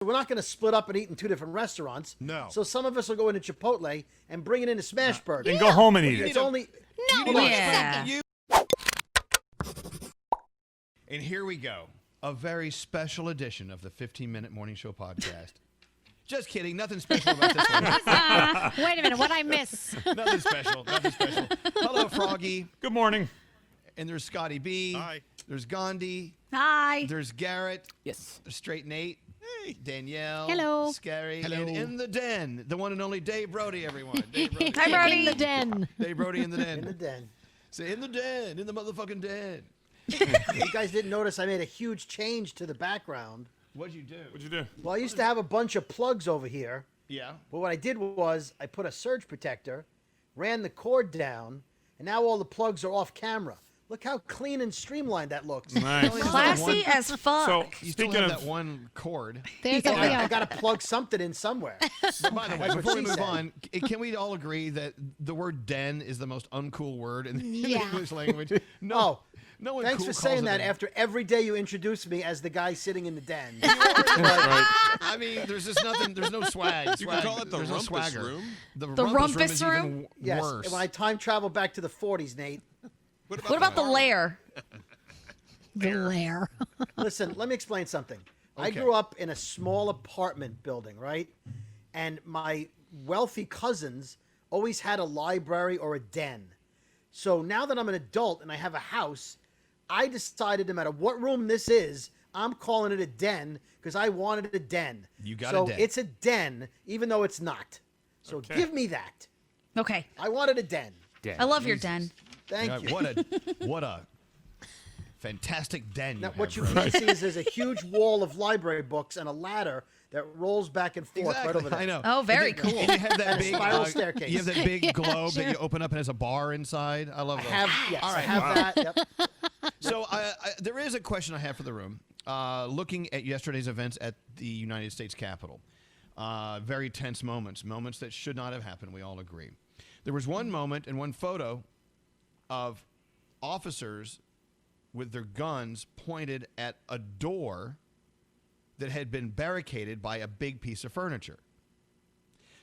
we're not going to split up and eat in 2 different restaurants. No. So some of us will go into Chipotle and bring it into Smashburger. And go home and eat It's it. only... And here we go. A very special edition of the 15-Minute Morning Show podcast. Just kidding. Nothing special about this one. Wait a minute. What'd I miss? Nothing special. Nothing special. Hello, Froggy. Good morning. And there's Scotty B. Hi. There's Gandhi. Hi. There's Garrett. Yes. There's Straight Nate. Hey. Danielle. Hello. Scary. Hello. And in the den, the one and only Dave Brody, everyone. Dave Brody. Hi, Brody. In the den. Dave Brody in the den. In the den. Say in the den. In the motherfucking den. You guys didn't notice I made a huge change to the background. What'd you do? What'd you do? Well, I used to have a bunch of plugs over here. Yeah. But what I did was I put a surge protector, ran the cord down, and now all the plugs are off camera. Look how clean and streamlined that looks. Nice. Classy as fuck. So, You still speaking have of that one cord. There's I a got to plug something in somewhere. But by the way, That's what before we she move said. on, can we all agree that the word den is the most uncool word in the Yeah. English language? No. Oh, No one thanks cool for calls saying it that a- after every day you introduce me as the guy sitting in the den. I mean, there's just nothing. There's no swag. You can call it the There's no rumpus swagger. room. The rumpus is room? even Yes, worse. and when I time travel back to the 40s, Nate. What about the lair? The lair. Listen, let me explain something. I Okay. grew up in a small apartment building, right? And my wealthy cousins always had a library or a den. So now that I'm an adult and I have a house, I decided no matter what room this is, I'm calling it a den because I wanted a den. You got so a den. it's a den, even though it's not. So Okay. give me that. Okay. I wanted a den. I love your den. Thank you. What a fantastic den. Now, you what have, you Brody. see is there's a huge wall of library books and a ladder that rolls back and forth right over there. I know. Oh, very And then- cool. And you have that And a big spiral staircase. You have that big globe sure. that you open up and has a bar inside. I love I those. have, yes, All I right. have that. Yep. So there is a question I have for the room. Looking at yesterday's events at the United States Capitol, very tense moments that should not have happened. We all agree. There was one moment and one photo of officers with their guns pointed at a door that had been barricaded by a big piece of furniture.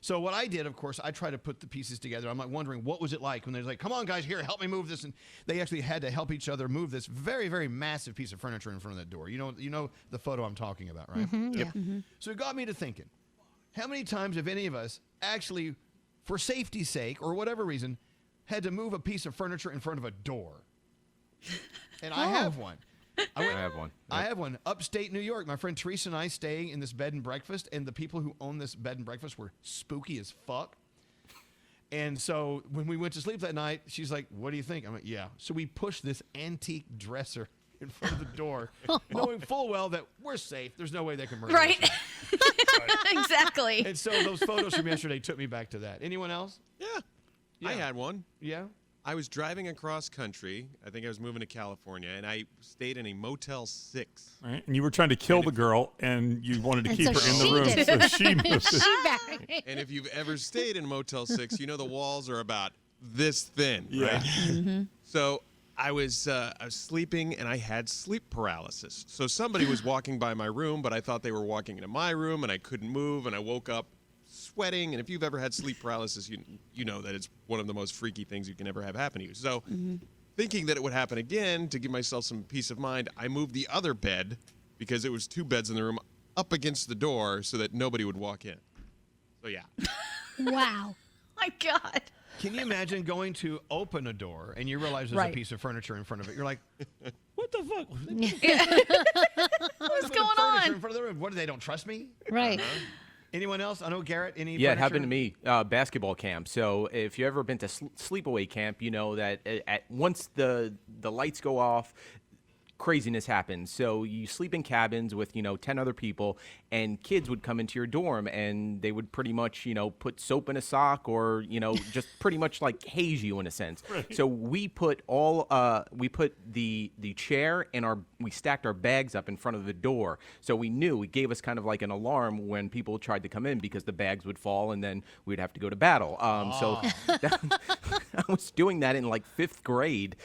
So what I did, of course, I tried to put the pieces together. I'm like wondering, what was it like when they're like, come on, guys, here, help me move this. And they actually had to help each other move this very, very massive piece of furniture in front of that door. You know the photo I'm talking about, right? Yeah. So it got me to thinking, how many times have any of us actually, for safety's sake or whatever reason, had to move a piece of furniture in front of a door? And I have one. I have one. I have one. Upstate New York. My friend Teresa and I staying in this bed and breakfast, and the people who own this bed and breakfast were spooky as fuck. And so when we went to sleep that night, she's like, what do you think? I'm like, yeah. So we pushed this antique dresser in front of the door, knowing full well that we're safe. There's no way they can murder us. Right. Exactly. And so those photos from yesterday took me back to that. Anyone else? Yeah. I had one. Yeah? I was driving across country. I think I was moving to California, and I stayed in a Motel 6. Right? And you were trying to kill the girl, and you wanted to And keep so her in the she room, did so it. she moved it. She back. And if you've ever stayed in Motel 6, you know the walls are about this thin, Yeah. right? So I was sleeping, and I had sleep paralysis. So somebody was walking by my room, but I thought they were walking into my room, and I couldn't move, and I woke up sweating. And if you've ever had sleep paralysis, you know that it's one of the most freaky things you can ever have happen to you. So thinking that it would happen again, to give myself some peace of mind, I moved the other bed, because it was 2 beds in the room, up against the door so that nobody would walk in. So yeah. Wow. My God. Can you imagine going to open a door and you realize there's Right. a piece of furniture in front of it? You're like, what the fuck? What's going Furniture on? in front of the room. What, they don't trust me? Right. Anyone else? I know Garrett. Any Yeah, it furniture? happened to me. Basketball camp. So if you've ever been to sleepaway camp, you know that once the lights go off, craziness happens. So you sleep in cabins with 10 other people, and kids would come into your dorm, and they would pretty much put soap in a sock, or just pretty much like haze you in a sense. Right. So we put the chair and we stacked our bags up in front of the door, so we knew it gave us kind of like an alarm when people tried to come in, because the bags would fall and then we'd have to go to battle. So I was doing that in like 5th grade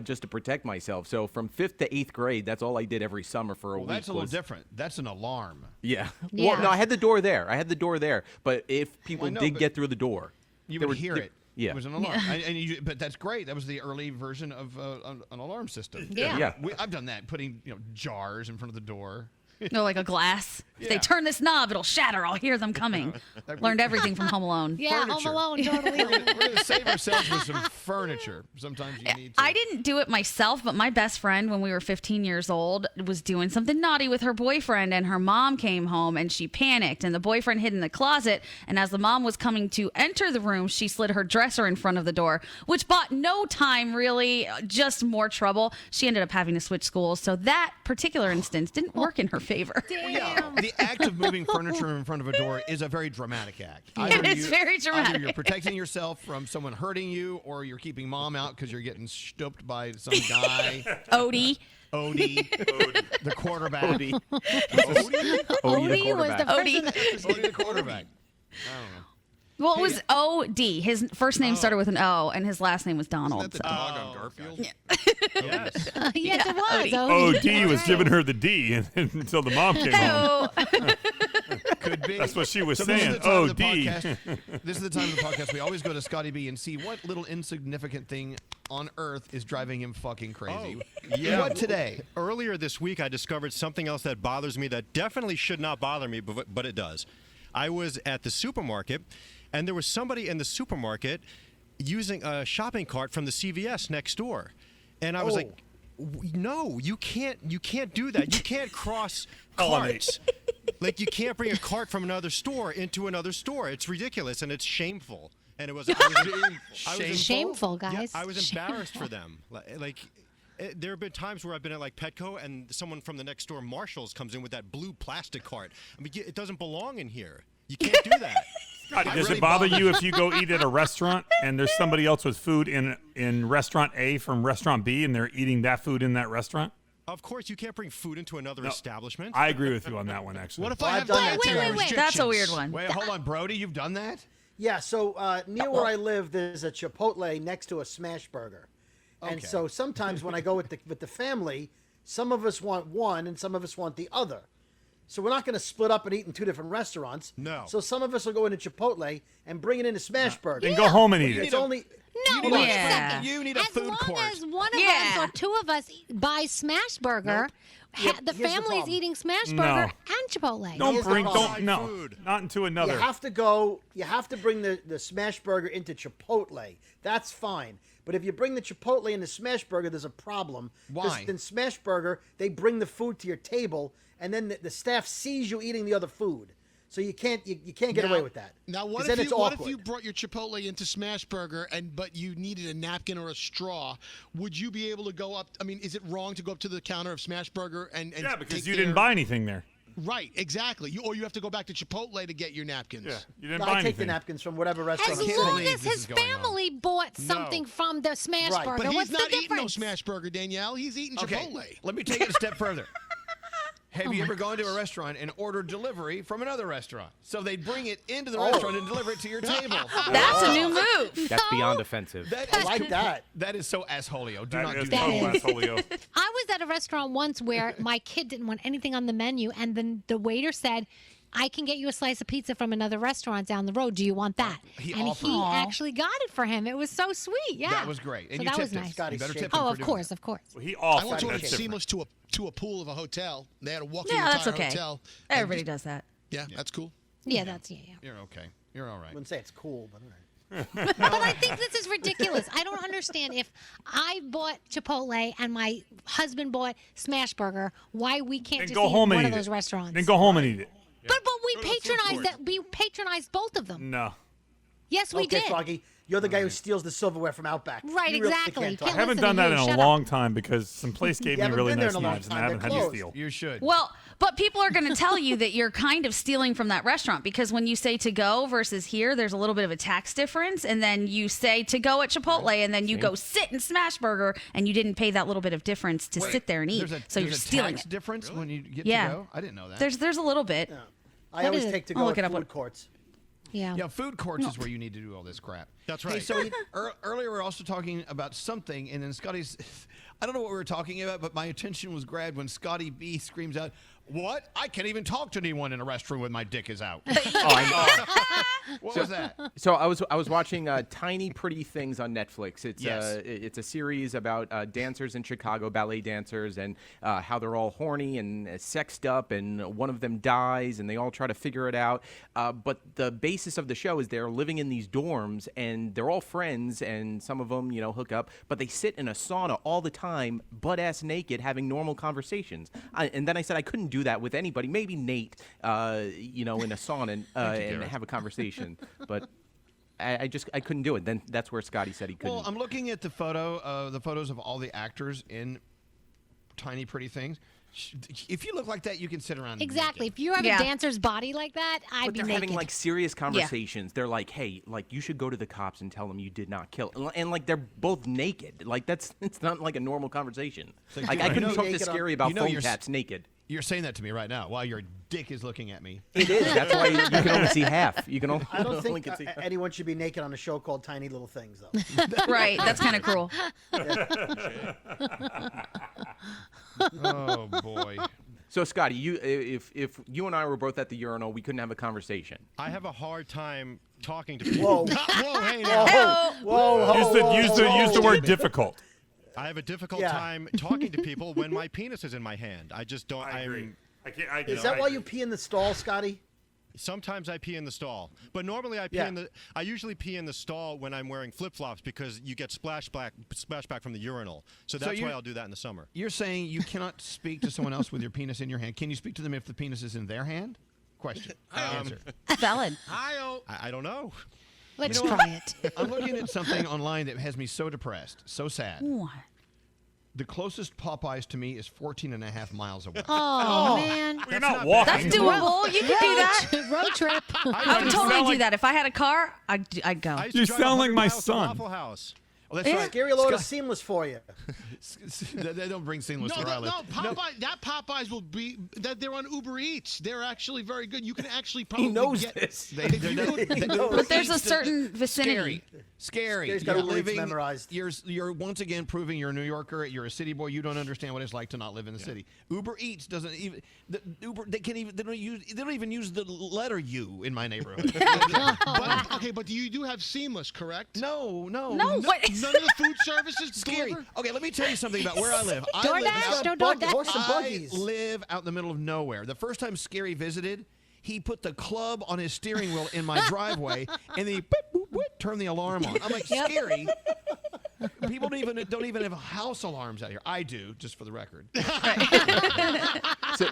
just to protect myself. So from 5th to 8th grade, that's all I did every summer for a week. That's a little different. That's an alarm. Yeah. Yeah. Yeah. Well, no, I had the door there. But if people know, did but get through the door, You there would were- hear there- it. Yeah. It was an alarm. But that's great. That was the early version of an alarm system. Yeah. Yeah. I've done that, putting jars in front of the door. No, like a glass. If they Yeah. turn this knob, it'll shatter. I'll hear them coming. Learned everything from Home Alone. Yeah, Furniture. Home Alone, totally. We're going to save ourselves with some furniture. Sometimes you need to. I didn't do it myself, but my best friend, when we were 15 years old, was doing something naughty with her boyfriend, and her mom came home and she panicked, and the boyfriend hid in the closet. And as the mom was coming to enter the room, she slid her dresser in front of the door, which bought no time, really, just more trouble. She ended up having to switch schools, so that particular instance didn't work in her favor. The act of moving furniture in front of a door is a very dramatic act. It is very Either dramatic. you're protecting yourself from someone hurting you, or you're keeping mom out because you're getting stooped by some guy. Odie. Odie, the quarterback. Odie. Odie was the Odie. person. Odie, the quarterback. I don't know. Well, it was O.D. His first name started with an O, and his last name was Donald. Isn't that the dog on Garfield? Yes. Yes, it was. Odie. OD was Right. giving her the D until the mom came home. Oh, Could be. That's what she was So saying. This is, the time of the OD. podcast. This is the time of the podcast we always go to Scotty B and see what little insignificant thing on earth is driving him fucking crazy. yeah. What today? Earlier this week, I discovered something else that bothers me that definitely should not bother me, but it does. I was at the supermarket, and there was somebody in the supermarket using a shopping cart from the CVS next door, and I was like, "No, you can't do that. You can't cross carts. Like you can't bring a cart from another store into another store. It's ridiculous and it's shameful." And it was Shameful, guys. I was embarrassed for them. There have been times where I've been at like Petco and someone from the next door Marshalls comes in with that blue plastic cart. I mean, it doesn't belong in here. You can't do that. God, does really it bother bothers you if you go eat at a restaurant and there's somebody else with food in restaurant A from restaurant B and they're eating that food in that restaurant? Of course, you can't bring food into another establishment. I agree with you on that one, actually. What if I I've have done dietary that too. Wait. restrictions? that's a weird one. Wait, hold on, Brody. You've done that? Yeah, so near where I live, there's a Chipotle next to a Smash Burger, and Okay. so sometimes when I go with the family, some of us want one and some of us want the other. So we're not going to split up and eat in two different restaurants. No. So some of us will go into Chipotle and bring it into Smash Burger. Then go home and eat It's it. only No, need wait a- a second. you need a as food long court. as one of Yeah. us or two of us buy Smash Burger, Yeah, the here's the family's problem. eting Smash No. Burger and Chipotle. Don't Here's the bring, problem. don't, no, Food. not into another. You have to bring the Smash Burger into Chipotle. That's fine. But if you bring the Chipotle into Smash Burger, there's a problem. 'Cause Why? In Smash Burger, they bring the food to your table, and then the staff sees you eating the other food. So you can't get away with that. Now, 'Cause what then if it's you what if awkward. you brought your Chipotle into Smash Burger but you needed a napkin or a straw? Would you be able to go up? I mean, is it wrong to go up to the counter of Smash Burger and Yeah, because take you didn't their- buy anything there. Right, exactly. Or you have to go back to Chipotle to get your napkins. Yeah, you didn't No, buy I take anything. the napkins from whatever As restaurant. I'm can't sitting long believe as this his is going on. family bought something from the Smash Right. Burger, But what's he's the not eating no difference? Smash Burger, Danielle. He's eating Okay, Chipotle. let me take it a step further. Have you ever gone to a restaurant and ordered delivery from another restaurant? So they bring it into the restaurant and deliver it to your table. That's a new move. That's beyond offensive. That I is like that. That is so assholio. Do That not is do total that. is. asshole. I was at a restaurant once where my kid didn't want anything on the menu, and then the waiter said, I can get you a slice of pizza from another restaurant down the road. Do you want that? He and offered. he Aw. actually got it for him. It was so sweet. Yeah. That was great. And so you that was tipped him. nice. Scotty's You better shaking. tip him Oh, for of doing course, that. of course. Well, he I offered. went to That's a different. seamless to a pool of a hotel. They had to walk Yeah, the that's entire okay. hotel. and Everybody just- does that. Yeah, that's cool. Yeah, yeah. You're okay. You're all I right. wouldn't say it's cool, but all right. But I think this is ridiculous. I don't understand if I bought Chipotle and my husband bought Smash Burger, why we can't Then just go eat home at one and of eat those it. restaurants. Then go home and eat it. But we Go to the food patronized court. that. We patronized both of them. No. Yes, we Okay, did. Froggy, you're the guy who steals the silverware from Outback. Right, You really exactly. can't talk. I Can't haven't listen done to that you. in a Shut long up. time because some place gave me haven't really been there nice in a long knives and I time. haven't They're had to closed. steal. You should. Well, but people are going to tell you that you're kind of stealing from that restaurant because when you say to go versus here, there's a little bit of a tax difference. And then you say to go at Chipotle and then you go sit in Smash Burger and you didn't pay that little bit of difference to sit there and eat. So you're there's stealing tax it. difference when you get Yeah. to go? I didn't know that. There's a little bit. I What always is it? take to I'll go look at it up. food courts. Yeah. Yeah, food courts is where you need to do all this crap. That's Hey, right. so earlier we were also talking about something, and then Scotty's, I don't know what we were talking about, but my attention was grabbed when Scotty B screams out, What? I can't even talk to anyone in a restroom when my dick is out. What was that? So I was watching Tiny Pretty Things on Netflix. It's Yes. it's a series about dancers in Chicago, ballet dancers, and how they're all horny and sexed up, and one of them dies, and they all try to figure it out. But the basis of the show is they're living in these dorms, and they're all friends, and some of them, hook up, but they sit in a sauna all the time, butt-ass naked, having normal conversations. And then I said I couldn't do that with anybody. Maybe Nate, in a sauna and have a conversation, but I couldn't do it. Then that's where Scotty said he couldn't. Well, I'm looking at the photos of all the actors in Tiny Pretty Things. If you look like that, you can sit around. Exactly. naked. If you have a dancer's body like that, I'd But be they're naked. having like serious conversations. They're like, "Hey, like you should go to the cops and tell them you did not kill." And like they're both naked. Like it's not like a normal conversation. Like I couldn't talk to Scary about foam cats naked. You're saying that to me right now while your dick is looking at me. It is. That's why you can only see half. You can only. I don't only think can see. anyone should be naked on a show called Tiny Little Things, though. Right. That's kind of cruel. Oh boy. So Scotty, if you and I were both at the urinal, we couldn't have a conversation. I have a hard time talking to people. Whoa, hey now. Whoa. Use the word difficult. I have a difficult time talking to people when my penis is in my hand. I just don't. I agree. Is that why you pee in the stall, Scotty? Sometimes I pee in the stall, but normally I usually pee in the stall when I'm wearing flip-flops because you get splashback from the urinal. So that's why I'll do that in the summer. You're saying you cannot speak to someone else with your penis in your hand. Can you speak to them if the penis is in their hand? Question. Answer. Valid. I don't know. Let's try it. I'm looking at something online that has me so depressed, so sad. What? The closest Popeyes to me is 14 and a half miles away. Oh, man. You're not walking. That's doable. You can do that. Road trip. I would totally do that. If I had a car, I'd go. You sound like my miles to son. Waffle House. Well, that's right. Scary Lord is seamless for you. They don't bring seamless where I live. That Popeyes will be that they're on Uber Eats. They're actually very good. You can actually probably He knows get, this. But there's a certain vicinity. Scary. Scary's got You're Uber Eats living. memorized. You're once again proving you're a New Yorker. You're a city boy. You don't understand what it's like to not live in the city. Uber Eats doesn't even. They don't even use the letter U in my neighborhood. but you do have Seamless, correct? No. What? None of the food services Scary. deliver? Okay, let me tell you something about where I live. DoorDash? No DoorDash. Horse and I buggies. live out in the middle of nowhere. The first time Scary visited, he put the club on his steering wheel in my driveway, and he turned the alarm on. I'm like, Scary. People don't even have house alarms out here. I do, just for the record.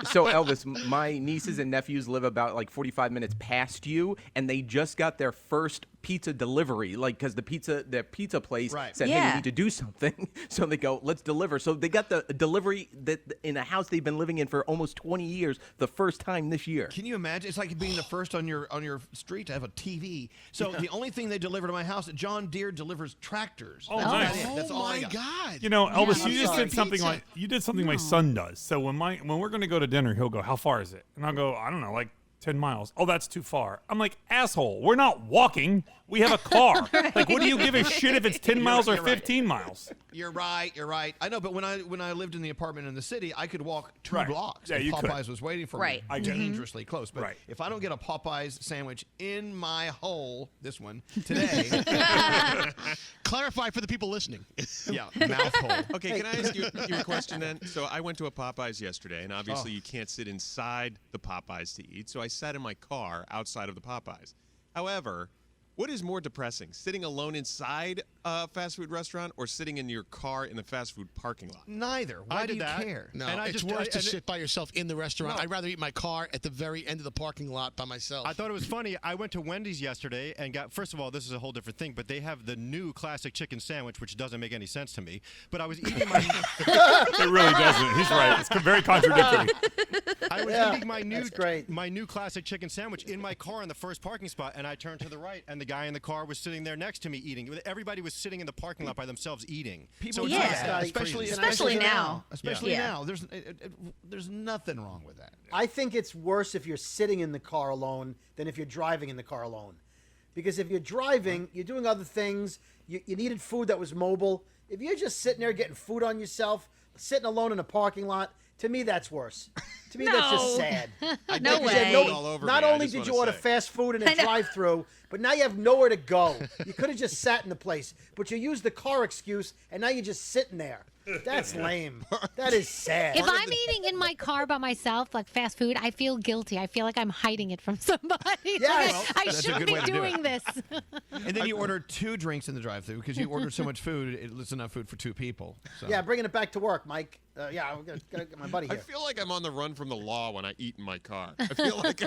So Elvis, my nieces and nephews live about like 45 minutes past you, and they just got their first pizza delivery, like because their pizza place said, "Hey, we need to do something." So they go, "Let's deliver." So they got the delivery that in a house they've been living in for almost 20 years, the first time this year. Can you imagine? It's like being the first on your street to have a TV. So the only thing they deliver to my house, John Deere delivers tractors. Oh, That's nice. about it. That's all I got. God. You know, Elvis, you just sorry. did something my son does. So when we're going to go to dinner, he'll go, "How far is it?" And I'll go, "I don't know, like 10 miles. Oh, that's too far. I'm like, asshole, we're not walking. We have a car. Like, what do you give a shit if it's 10 miles or 15 miles? You're right. I know, but when I lived in the apartment in the city, I could walk 2 Right. blocks. Yeah, and you could. Popeyes was waiting for Right. me. I get it. Dangerously close. But Right. if I don't get a Popeyes sandwich in my hole, this one, today, Clarify for the people listening. yeah, mouth hole. Okay, can I ask you a question then? So I went to a Popeyes yesterday, and obviously you can't sit inside the Popeyes to eat, so I sat in my car outside of the Popeyes. However, what is more depressing, sitting alone inside a fast food restaurant or sitting in your car in the fast food parking lot? Neither. Why do you care? No, And I it's just- worse to and it- sit by yourself in the restaurant. No. I'd rather eat in my car at the very end of the parking lot by myself. I thought it was funny. I went to Wendy's yesterday and got, first of all, this is a whole different thing, but they have the new classic chicken sandwich, which doesn't make any sense to me. But I was eating my It really doesn't. He's right. It's very contradictory. I was Yeah, eating that's great. my new classic chicken sandwich in my car in the first parking spot, and I turned to the right, and the guy in the car was sitting there next to me eating. Everybody was sitting in the parking lot by themselves eating. People it's do Yeah. just that, crazy. Especially now. Especially Yeah. now. There's nothing wrong with that. I think it's worse if you're sitting in the car alone than if you're driving in the car alone. Because if you're driving, you're doing other things. You needed food that was mobile. If you're just sitting there getting food on yourself, sitting alone in a parking lot, To me, that's worse. To me, that's just No. sad. No Because you had way. all over not me, I only just did wanna you order say. fast food in a drive-through, but now you have nowhere to go. You could have just sat in the place, but you used the car excuse, and now you're just sitting there. That's lame. That is sad. If I'm eating in my car by myself, like fast food, I feel guilty. I feel like I'm hiding it from somebody. Yes. Well, I that's a shouldn't good be way to do it. doing this. And then you order 2 drinks in the drive-thru because you ordered so much food. It's enough food for 2 people. So. Yeah, bringing it back to work, Mike. I'm gonna get my buddy I here. feel like I'm on the run from the law when I eat in my car. I feel like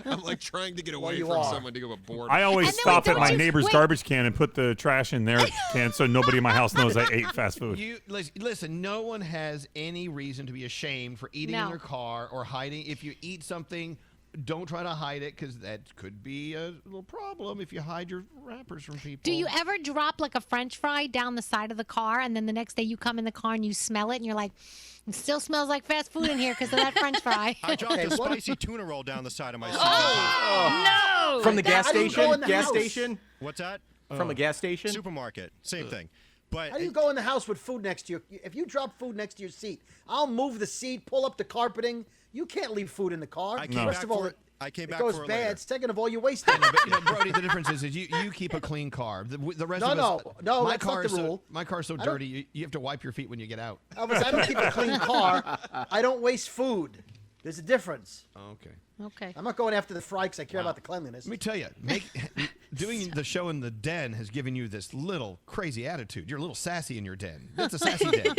I'm like trying to get away you from are. someone to go aboard. I always And then stop we at don't my just- neighbor's wait. garbage can and put the trash in their can so nobody in my house knows I ate fast food. You listen. No one has any reason to be ashamed for eating in No. your car or hiding. If you eat something, don't try to hide it because that could be a little problem if you hide your wrappers from people. Do you ever drop like a French fry down the side of the car, and then the next day you come in the car and you smell it, and you're like, it still smells like fast food in here because of that French fry? I dropped Hey, a what- spicy tuna roll down the side of my seat. No. From the gas How do you go in station? the Gas house? station? What's that? From a gas station? Supermarket. Same thing. But How do you go in the house with food next to you? If you drop food next to your seat, I'll move the seat, pull up the carpeting. You can't leave food in the car. I came First back of all, for it. I came back it goes for it bad. later. Second of all, you waste it. But, Brody, the difference is you keep a clean car. The rest No, of us, no, my that's not car the is so, rule. my car's so I don't- dirty. You have to wipe your feet when you get out. Elvis, I don't keep a clean car. I don't waste food. There's a difference. Okay. Okay. I'm not going after the fry because I care about the cleanliness. Let me tell you, doing the show in the den has given you this little crazy attitude. You're a little sassy in your den. That's a sassy den.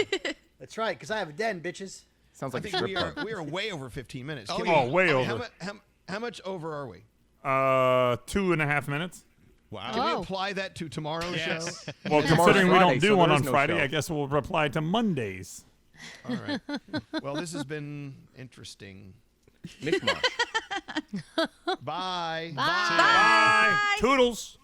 That's right, because I have a den, bitches. Sounds I like a think strip club. we are way over 15 minutes. Oh, Can yeah. we- way I mean, over. How much over are we? 2.5 minutes. Wow. Can we Oh. apply that to tomorrow's show? Well, Tomorrow's considering we Friday, don't do so one there on is no Friday, show. I guess we'll reply to Mondays. All right. Well, this has been interesting. Mishmash. Bye. Bye. Toodles.